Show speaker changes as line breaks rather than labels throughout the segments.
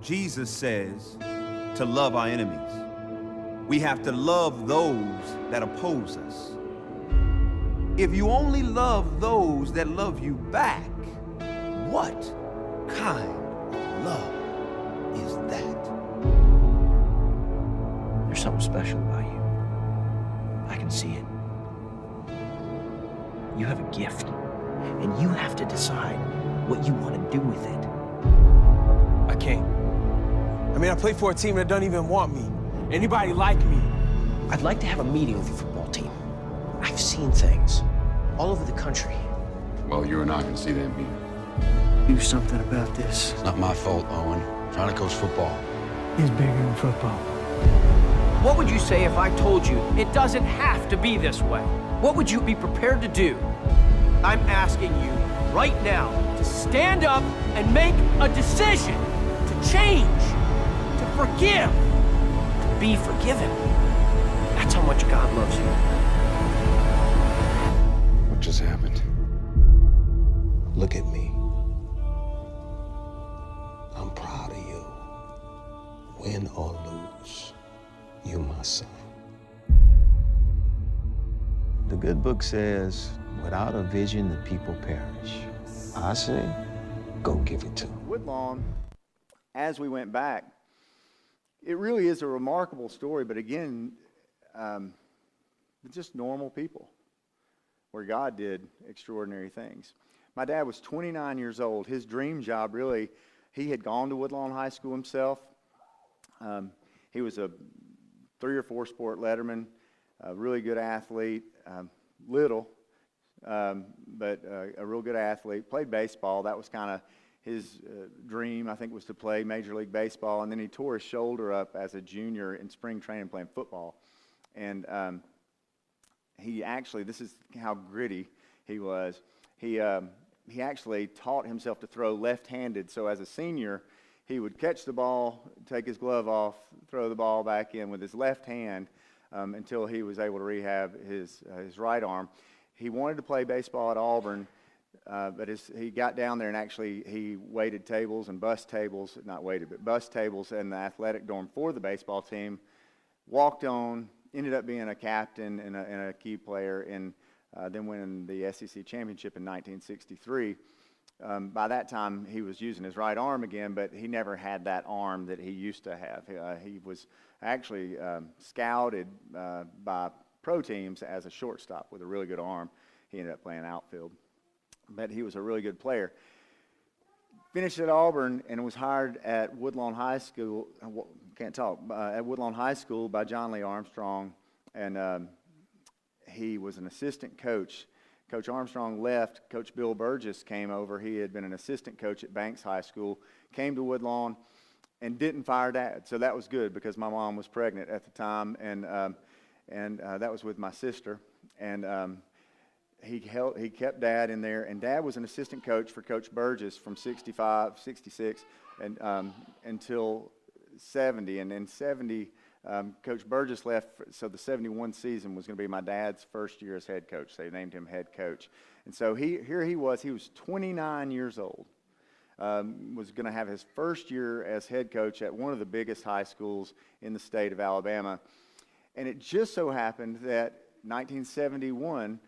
Jesus says to love our enemies. We have to love those that oppose us. If you only love those that love you back, what kind of love is that?
There's something special about you. I can see it. You have a gift, and you have to decide what you want to do with it.
I can't. I mean, I play for a team that doesn't even want me. Anybody like me?
I'd like to have a meeting with your football team. I've seen things all over the country.
Well, you and I can see them here.
Do something about this.
It's not my fault, Owen. I'm trying to coach football.
It's bigger than football.
What would you say if I told you it doesn't have to be this way? What would you be prepared to do? I'm asking you right now to stand up and make a decision, to change, to forgive, to be forgiven. That's how much God loves you.
What just happened?
Look at me. I'm proud of you. Win or lose, you my son. The good book says, without a vision, the people perish. I say, go give it to them.
Woodlawn, as we went back, it really is a remarkable story, but again, just normal people where God did extraordinary things. My dad was 29 years old. His dream job, really, he had gone to Woodlawn High School himself. He was a 3 or 4 sport letterman, a really good athlete, little, but a real good athlete. Played baseball. That was kind of his dream, I think, was to play Major League Baseball. And then he tore his shoulder up as a junior in spring training playing football. And he actually, this is how gritty he was. He actually taught himself to throw left-handed. So as a senior, he would catch the ball, take his glove off, throw the ball back in with his left hand until he was able to rehab his right arm. He wanted to play baseball at Auburn, but he got down there and actually he waited tables and bus tables, not waited, but bus tables in the athletic dorm for the baseball team, walked on, ended up being a captain and a key player, and then winning the SEC championship in 1963. By that time, he was using his right arm again, but he never had that arm that he used to have. He was actually scouted by pro teams as a shortstop with a really good arm. He ended up playing outfield, but he was a really good player. Finished at Auburn and was hired at Woodlawn High School. At Woodlawn High School by John Lee Armstrong, and he was an assistant coach. Coach Armstrong left. Coach Bill Burgess came over. He had been an assistant coach at Banks High School, came to Woodlawn, and didn't fire Dad. So that was good because my mom was pregnant at the time, and that was with my sister. And he kept Dad in there, and Dad was an assistant coach for Coach Burgess from 65, 66, and until 70. And in 70, Coach Burgess left, so the 71 season was going to be my dad's first year as head coach. They named him head coach. And so he was 29 years old, was going to have his first year as head coach at one of the biggest high schools in the state of Alabama. And it just so happened that 1971,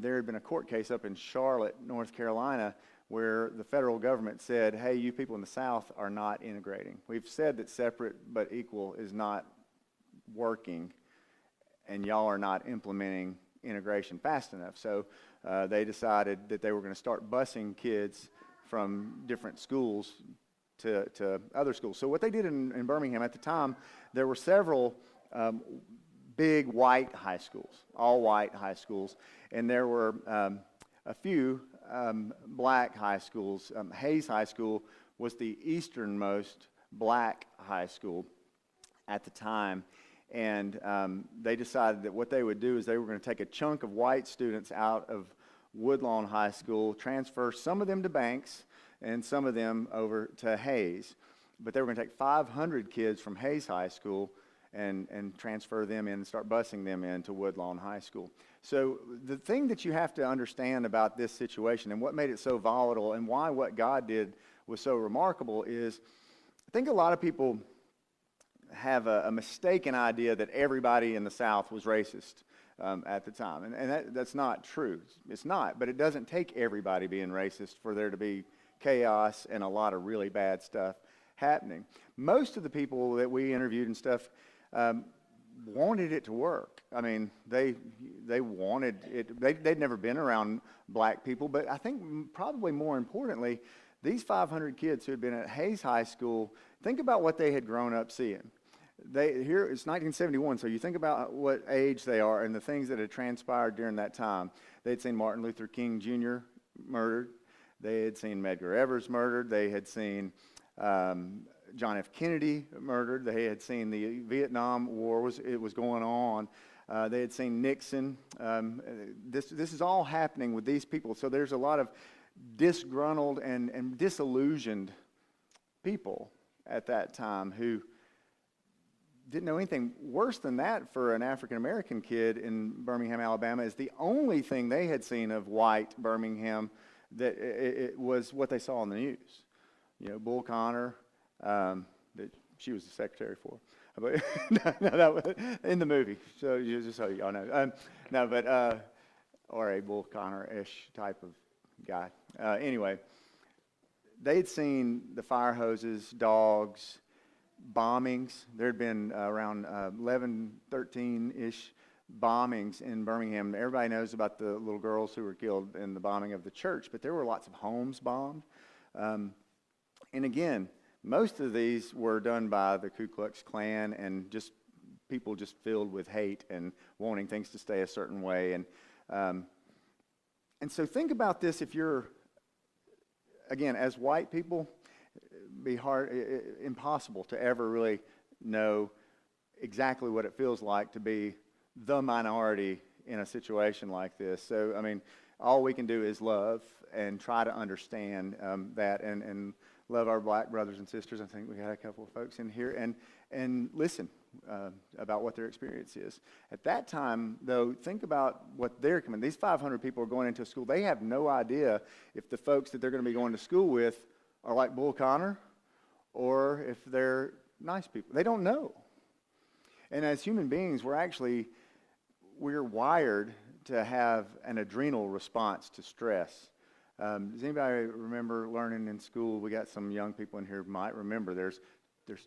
there had been a court case up in Charlotte, North Carolina, where the federal government said, hey, you people in the South are not integrating. We've said that separate but equal is not working, and y'all are not implementing integration fast enough. So they decided that they were going to start busing kids from different schools to other schools. So what they did in Birmingham at the time, there were several big white high schools, all white high schools, and there were a few black high schools. Hayes High School was the easternmost black high school at the time. And they decided that what they would do is they were going to take a chunk of white students out of Woodlawn High School, transfer some of them to Banks and some of them over to Hayes. But they were going to take 500 kids from Hayes High School and transfer them in and start busing them into Woodlawn High School. So the thing that you have to understand about this situation and what made it so volatile and why what God did was so remarkable is I think a lot of people have a mistaken idea that everybody in the South was racist at the time. And that's not true. It's not. But it doesn't take everybody being racist for there to be chaos and a lot of really bad stuff happening. Most of the people that we interviewed and stuff wanted it to work. I mean, they wanted it. They'd never been around black people. But I think probably more importantly, these 500 kids who had been at Hayes High School, think about what they had grown up seeing. Here it's 1971, so you think about what age they are and the things that had transpired during that time. They'd seen Martin Luther King Jr. murdered. They had seen Medgar Evers murdered. They had seen John F. Kennedy murdered. They had seen the Vietnam War was going on. They had seen Nixon. This is all happening with these people. So there's a lot of disgruntled and disillusioned people at that time who didn't know anything. Worse than that for an African-American kid in Birmingham, Alabama, is the only thing they had seen of white Birmingham that it was what they saw on the news. You know, Bull Connor, that she was the secretary for. But no, that was in the movie, so just so y'all know. Or a Bull Connor-ish type of guy. Anyway, they'd seen the fire hoses, dogs, bombings. There had been around 11, 13-ish bombings in Birmingham. Everybody knows about the little girls who were killed in the bombing of the church, but there were lots of homes bombed. And again, most of these were done by the Ku Klux Klan and just people just filled with hate and wanting things to stay a certain way. And so think about this. If you're, again, as white people, be impossible to ever really know exactly what it feels like to be the minority in a situation like this. So, I mean, all we can do is love and try to understand that and love our black brothers and sisters. I think we got a couple of folks in here and listen about what their experience is. At that time, though, think about what they're coming. These 500 people are going into a school. They have no idea if the folks that they're going to be going to school with are like Bull Connor or if they're nice people. They don't know. And as human beings, we're wired to have an adrenal response to stress. Does anybody remember learning in school? We got some young people in here who might remember there's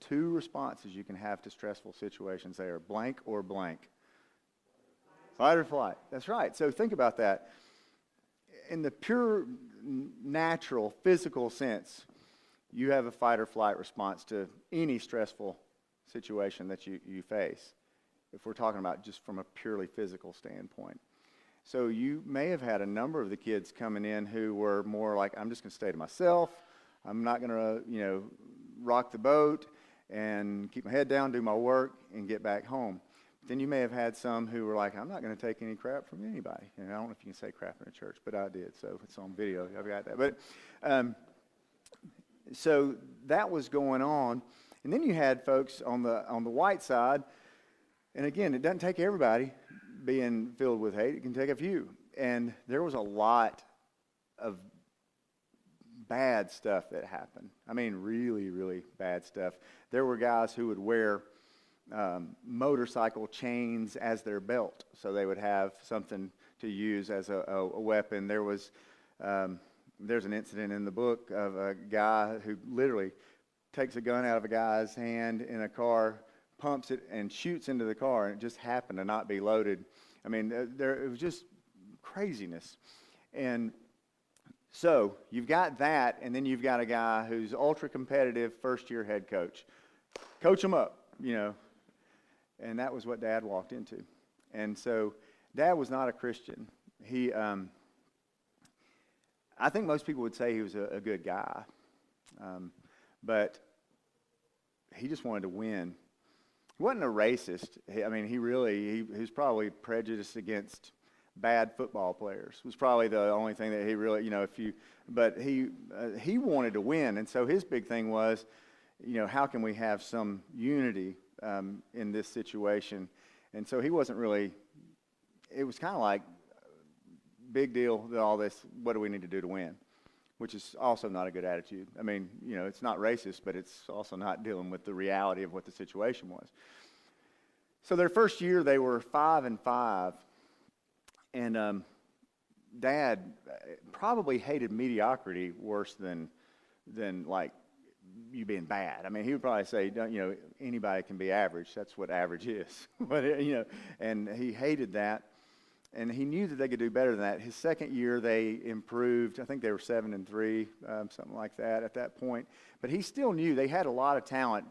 two responses you can have to stressful situations. They are blank or blank. Fight or flight. That's right. So think about that. In the pure natural physical sense, you have a fight or flight response to any stressful situation that you face, if we're talking about just from a purely physical standpoint. So you may have had a number of the kids coming in who were more like, I'm just going to stay to myself. I'm not going to, rock the boat and keep my head down, do my work, and get back home. But then you may have had some who were like, I'm not going to take any crap from anybody. I don't know if you can say crap in a church, but I did, so it's on video. I've got that. But so that was going on. And then you had folks on the white side, and again, it doesn't take everybody being filled with hate. It can take a few. And there was a lot of bad stuff that happened. I mean, really, really bad stuff. There were guys who would wear motorcycle chains as their belt, so they would have something to use as a weapon. There's an incident in the book of a guy who literally takes a gun out of a guy's hand in a car, pumps it, and shoots into the car, and it just happened to not be loaded. I mean, it was just craziness. And so you've got that, and then you've got a guy who's ultra-competitive first-year head coach. Coach him up, And that was what Dad walked into. And so Dad was not a Christian. He, I think most people would say he was a good guy. But he just wanted to win. He wasn't a racist. He was probably prejudiced against bad football players. Was probably the only thing that he really, but he wanted to win. And so his big thing was, how can we have some unity in this situation? And so he wasn't really, it was kind of like, big deal, all this, what do we need to do to win? which is also not a good attitude. I mean, you know, it's not racist, but it's also not dealing with the reality of what the situation was. So their first year, they were 5-5, and Dad probably hated mediocrity worse than like you being bad. I mean, he would probably say, "Don't, you know, anybody can be average. That's what average is." But you know, and he hated that. And he knew that they could do better than that. His second year, they improved. I think they were 7-3, something like that at that point. But he still knew they had a lot of talent.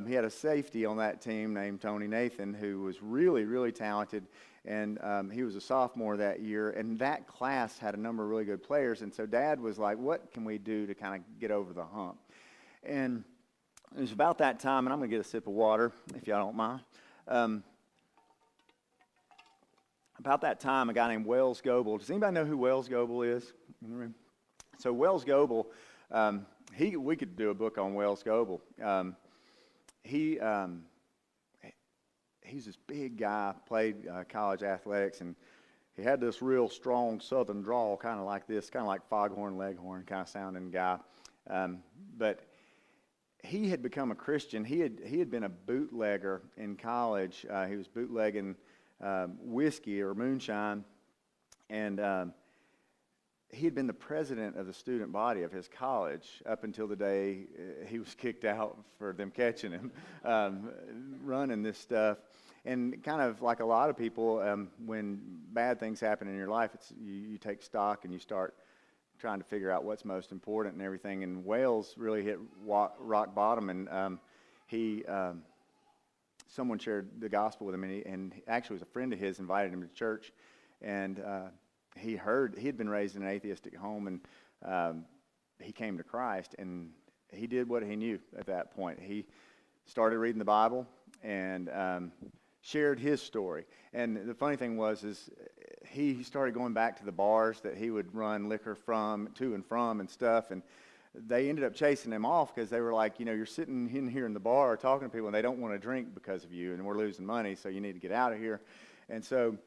He had a safety on that team named Tony Nathan, who was really, really talented. And he was a sophomore that year. And that class had a number of really good players. And so Dad was like, what can we do to kind of get over the hump? And it was about that time, and I'm going to get a sip of water, if y'all don't mind. About that time, a guy named Wells Goebel. Does anybody know who Wells Goebel is in the room? So Wells Goebel, we could do a book on Wells Goebel. He's this big guy, played college athletics, and he had this real strong Southern drawl, kind of like this, kind of like Foghorn Leghorn kind of sounding guy. But he had become a Christian. He had been a bootlegger in college. He was bootlegging whiskey or moonshine, and he had been the president of the student body of his college up until the day he was kicked out for them catching him running this stuff. And kind of like a lot of people, when bad things happen in your life, you take stock and you start trying to figure out what's most important and everything. And Wales really hit rock bottom, and someone shared the gospel with him, and he actually was a friend of his, invited him to church, and he had been raised in an atheistic home, and he came to Christ, and he did what he knew at that point. He started reading the Bible and shared his story. And the funny thing is he started going back to the bars that he would run liquor to and from and stuff, and they ended up chasing him off because they were like, you know, you're sitting in here in the bar talking to people and they don't want to drink because of you, and we're losing money, so you need to get out of here. And so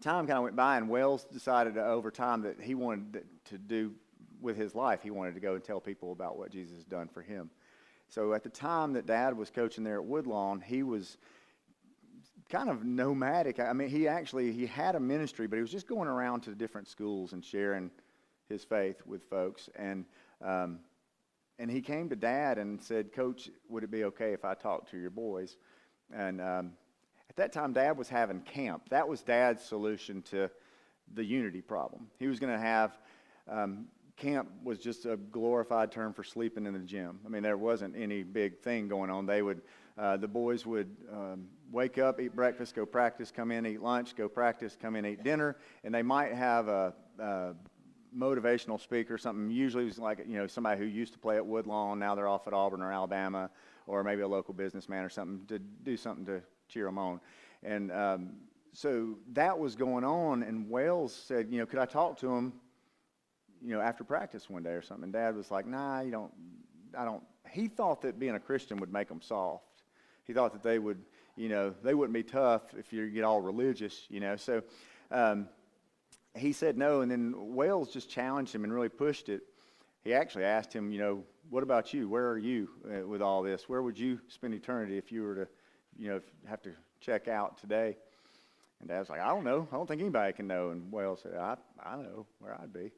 time kind of went by, and Wells decided over time that he wanted to do with his life, he wanted to go and tell people about what Jesus has done for him. So at the time that Dad was coaching there at Woodlawn, he was kind of nomadic. I mean, he had a ministry, but he was just going around to different schools and sharing his faith with folks. And he came to Dad and said, "Coach, would it be okay if I talked to your boys?" And at that time, Dad was having camp. That was Dad's solution to the unity problem. He was going to have camp was just a glorified term for sleeping in the gym. I mean, there wasn't any big thing going on. They would, the boys would wake up, eat breakfast, go practice, come in, eat lunch, go practice, come in, eat dinner, and they might have a motivational speaker, something usually was like, you know, somebody who used to play at Woodlawn, now they're off at Auburn or Alabama, or maybe a local businessman or something, to do something to cheer them on. And so that was going on, and Wales said, you know, could I talk to him, you know, after practice one day or something? And Dad was like, nah, I don't. He thought that being a Christian would make them soft. He thought that they would, you know, they wouldn't be tough if you get all religious, you know. So he said no, and then Wales just challenged him and really pushed it. He actually asked him, you know, what about you? Where are you with all this? Where would you spend eternity if you were to, you know, have to check out today? And Dad was like, I don't know. I don't think anybody can know. And Wales said, I know where I'd be.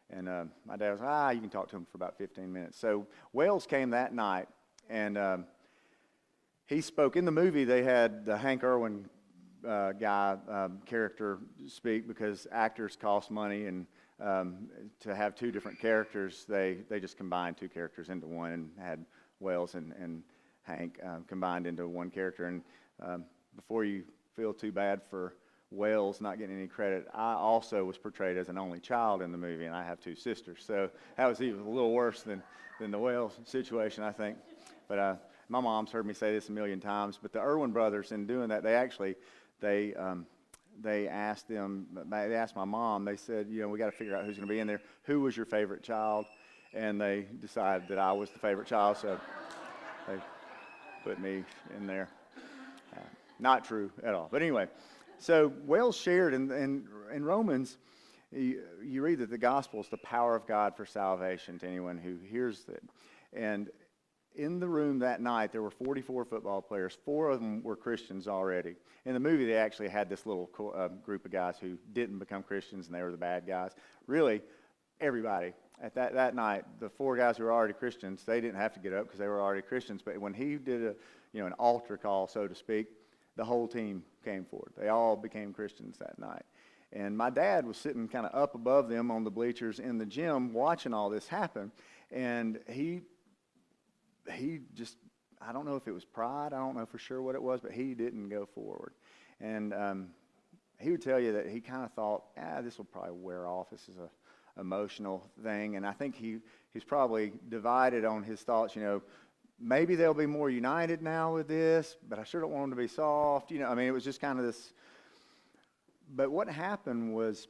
And my dad was like, you can talk to him for about 15 minutes. So Wales came that night, and he spoke. In the movie, they had the Hank Irwin guy character speak because actors cost money, and to have two different characters, they just combined two characters into one and had Wales and Hank combined into one character. And before you feel too bad for Wales not getting any credit, I also was portrayed as an only child in the movie, and I have two sisters, so that was even a little worse than the Wales situation, I think. But my mom's heard me say this a million times, but the Irwin brothers, in doing that, they asked my mom, they said, you know, we got to figure out who's going to be in there. Who was your favorite child? And they decided that I was the favorite child, so they put me in there. Not true at all, but anyway. So Wells shared in Romans, you read that the gospel is the power of God for salvation to anyone who hears it. And in the room that night, there were 44 football players. 4 of them were Christians already. In the movie, they actually had this little group of guys who didn't become Christians, and they were the bad guys. Really, everybody at that night, the 4 guys who were already Christians, they didn't have to get up because they were already Christians. But when he did an altar call, so to speak, the whole team came forward. They all became Christians that night. And my dad was sitting kind of up above them on the bleachers in the gym watching all this happen. And he just, I don't know if it was pride, I don't know for sure what it was, but he didn't go forward. And he would tell you that he kind of thought, this will probably wear off. This is a emotional thing. And I think he's probably divided on his thoughts, maybe they'll be more united now with this, but I sure don't want them to be soft. It was just kind of this. But what happened was,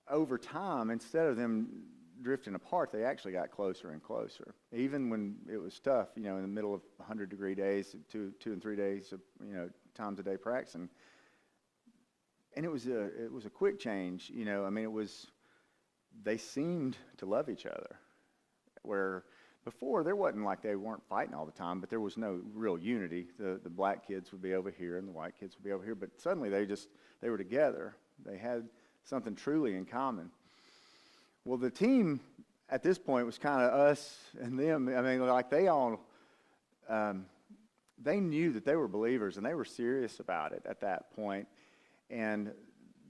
over time, instead of them drifting apart, they actually got closer and closer. Even when it was tough, in the middle of 100-degree days, 2 and 3 days of, times a day practicing. And it was a quick change, they seemed to love each other. Where before, there wasn't like they weren't fighting all the time, but there was no real unity. The black kids would be over here and the white kids would be over here, but suddenly they were together. They had something truly in common. Well, the team at this point was kind of us and them. They knew that they were believers and they were serious about it at that point. And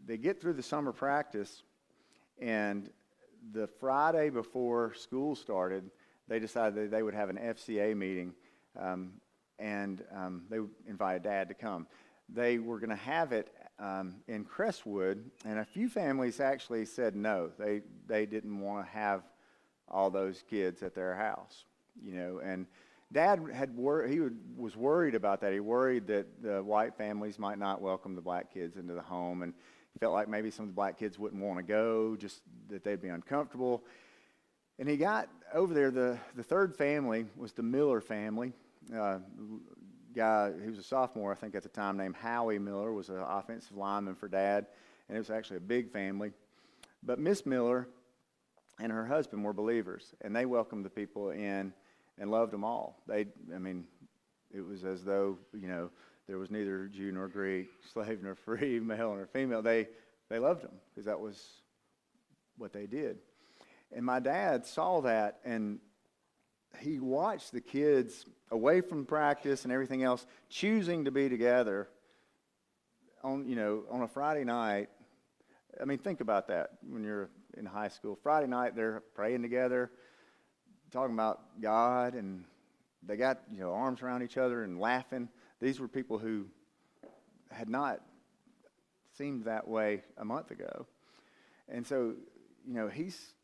they get through the summer practice, and the Friday before school started, they decided that they would have an FCA meeting, and they invited Dad to come. They were going to have it in Crestwood, and a few families actually said no. They didn't want to have all those kids at their house, and Dad was worried about that. He worried that the white families might not welcome the black kids into the home, and he felt like maybe some of the black kids wouldn't want to go, just that they'd be uncomfortable. And he got over there. The third family was the Miller family. Guy, he was a sophomore, I think, at the time, named Howie Miller, was an offensive lineman for Dad, and it was actually a big family. But Miss Miller and her husband were believers, and they welcomed the people in and loved them all. It was as though, there was neither Jew nor Greek, slave nor free, male nor female. They loved them because that was what they did. And my dad saw that, and he watched the kids away from practice and everything else, choosing to be together on a Friday night. Think about that when you're in high school. Friday night, they're praying together, talking about God, and they got arms around each other and laughing. These were people who had not seemed that way a month ago. And so,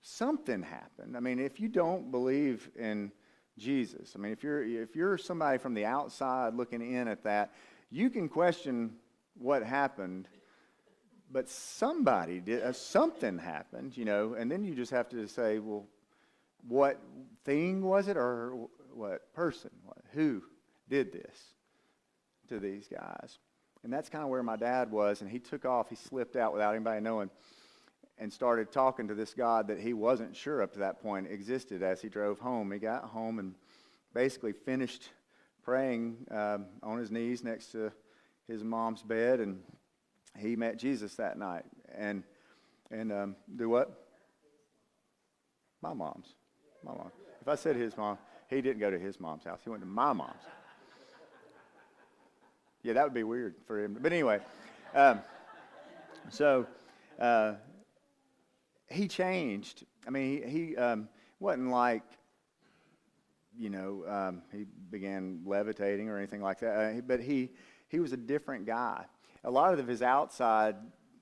something happened. If you don't believe in Jesus, if you're somebody from the outside looking in at that, you can question what happened, but somebody did, something happened, and then you just have to say, well, what thing was it, or what person, who did this to these guys? And that's kind of where my dad was, and he took off. He slipped out without anybody knowing and started talking to this God that he wasn't sure up to that point existed as he drove home. He got home and basically finished praying on his knees next to his mom's bed, and he met Jesus that night. And do what? My mom's. My mom. If I said his mom, he didn't go to his mom's house. He went to my mom's. Yeah, that would be weird for him. But anyway, he changed. He wasn't like, he began levitating or anything like that. But he was a different guy. A lot of his outside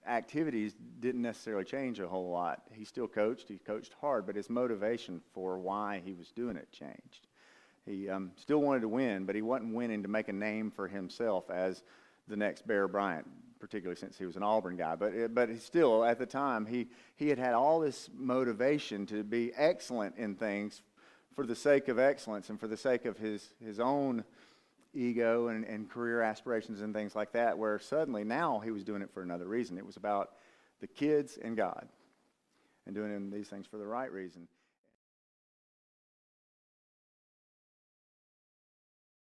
activities didn't necessarily change a whole lot. He still coached. He coached hard, but his motivation for why he was doing it changed. He still wanted to win, but he wasn't winning to make a name for himself as the next Bear Bryant, particularly since he was an Auburn guy. But he still, at the time, he had all this motivation to be excellent in things for the sake of excellence and for the sake of his own ego and career aspirations and things like that, where suddenly now he was doing it for another reason. It was about the kids and God, and doing these things for the right reason.